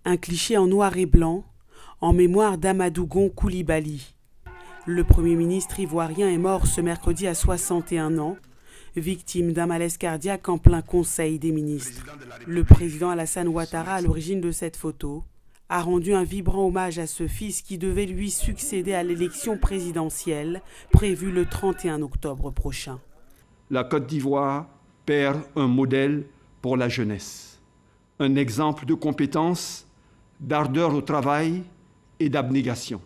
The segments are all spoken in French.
Un cliché en noir et blanc, en mémoire d'Amadou Gon Coulibaly. Le Premier ministre ivoirien est mort ce mercredi à 61 ans, victime d'un malaise cardiaque en plein Conseil des ministres. Le président Alassane Ouattara, à l'origine de cette photo, a rendu un vibrant hommage à ce fils qui devait lui succéder à l'élection présidentielle prévue le 31 octobre prochain. La Côte d'Ivoire perd un modèle pour la jeunesse, un exemple de compétence, d'ardeur au travail et d'abnégation.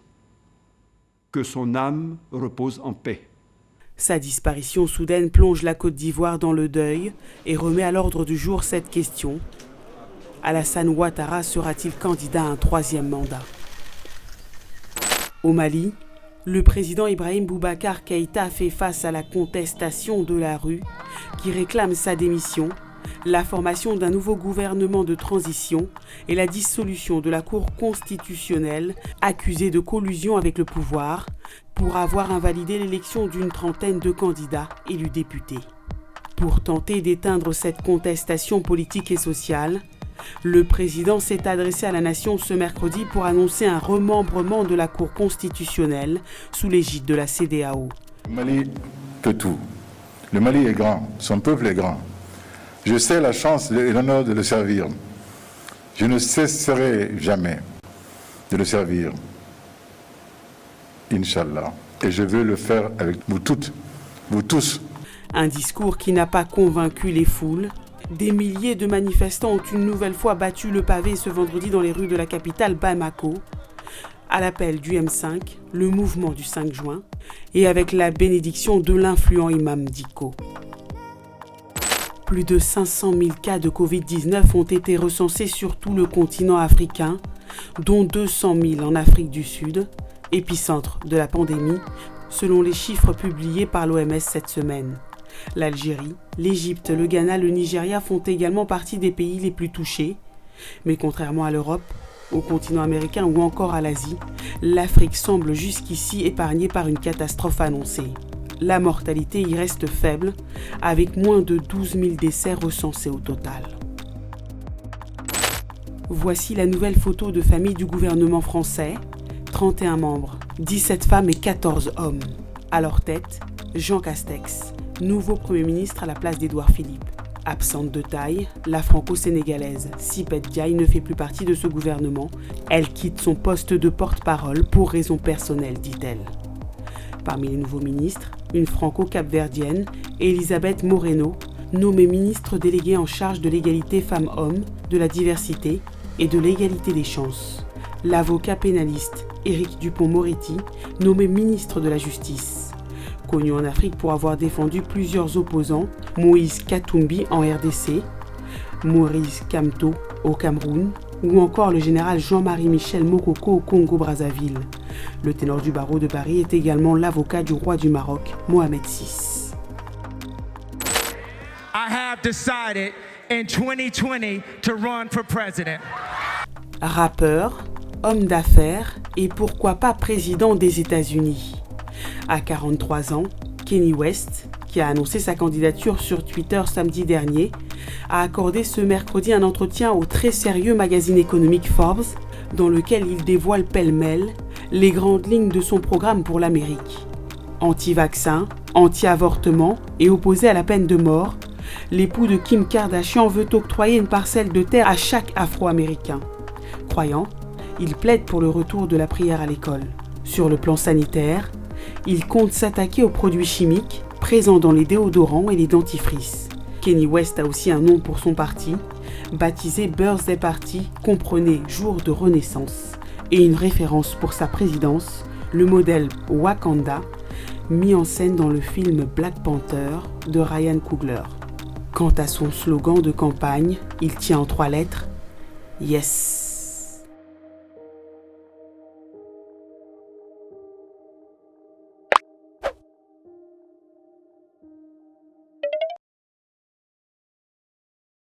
Que son âme repose en paix. Sa disparition soudaine plonge la Côte d'Ivoire dans le deuil et remet à l'ordre du jour cette question. Alassane Ouattara sera-t-il candidat à un troisième mandat? Au Mali, le président Ibrahim Boubacar Keïta fait face à la contestation de la rue qui réclame sa démission, la formation d'un nouveau gouvernement de transition et la dissolution de la Cour constitutionnelle accusée de collusion avec le pouvoir pour avoir invalidé l'élection d'une trentaine de candidats élus députés. Pour tenter d'éteindre cette contestation politique et sociale, le président s'est adressé à la nation ce mercredi pour annoncer un remembrement de la Cour constitutionnelle sous l'égide de la CEDEAO. Le Mali peut tout. Le Mali est grand, son peuple est grand. Je sais la chance et l'honneur de le servir. Je ne cesserai jamais de le servir. Inch'Allah. Et je veux le faire avec vous toutes, vous tous. Un discours qui n'a pas convaincu les foules. Des milliers de manifestants ont une nouvelle fois battu le pavé ce vendredi dans les rues de la capitale Bamako, à l'appel du M5, le mouvement du 5 juin, et avec la bénédiction de l'influent imam Dicko. Plus de 500 000 cas de Covid-19 ont été recensés sur tout le continent africain, dont 200 000 en Afrique du Sud, épicentre de la pandémie, selon les chiffres publiés par l'OMS cette semaine. L'Algérie, l'Égypte, le Ghana, le Nigeria font également partie des pays les plus touchés. Mais contrairement à l'Europe, au continent américain ou encore à l'Asie, l'Afrique semble jusqu'ici épargnée par une catastrophe annoncée. La mortalité y reste faible, avec moins de 12 000 décès recensés au total. Voici la nouvelle photo de famille du gouvernement français. 31 membres, 17 femmes et 14 hommes. À leur tête, Jean Castex, nouveau Premier ministre à la place d'Édouard Philippe. Absente de taille, la franco-sénégalaise Sipet Diaye ne fait plus partie de ce gouvernement. Elle quitte son poste de porte-parole pour raisons personnelles, dit-elle. Parmi les nouveaux ministres, une franco-capverdienne, Elisabeth Moreno, nommée ministre déléguée en charge de l'égalité femmes-hommes, de la diversité et de l'égalité des chances. L'avocat pénaliste Éric Dupond-Moretti, nommé ministre de la Justice. Connu en Afrique pour avoir défendu plusieurs opposants, Moïse Katumbi en RDC, Maurice Kamto au Cameroun, ou encore le général Jean-Marie Michel Mokoko au Congo-Brazzaville. Le ténor du barreau de Paris est également l'avocat du roi du Maroc, Mohamed VI. I have decided in 2020 to run for president. Rappeur, homme d'affaires et pourquoi pas président des États-Unis. À 43 ans, Kanye West, qui a annoncé sa candidature sur Twitter samedi dernier, a accordé ce mercredi un entretien au très sérieux magazine économique Forbes, dans lequel il dévoile pêle-mêle les grandes lignes de son programme pour l'Amérique. Anti-vaccin, anti-avortement et opposé à la peine de mort, l'époux de Kim Kardashian veut octroyer une parcelle de terre à chaque Afro-Américain. Croyant, il plaide pour le retour de la prière à l'école. Sur le plan sanitaire, il compte s'attaquer aux produits chimiques présents dans les déodorants et les dentifrices. Kanye West a aussi un nom pour son parti, baptisé Birthday Party, comprenez jour de renaissance, et une référence pour sa présidence, le modèle Wakanda, mis en scène dans le film Black Panther de Ryan Coogler. Quant à son slogan de campagne, il tient en 3 lettres, Yes.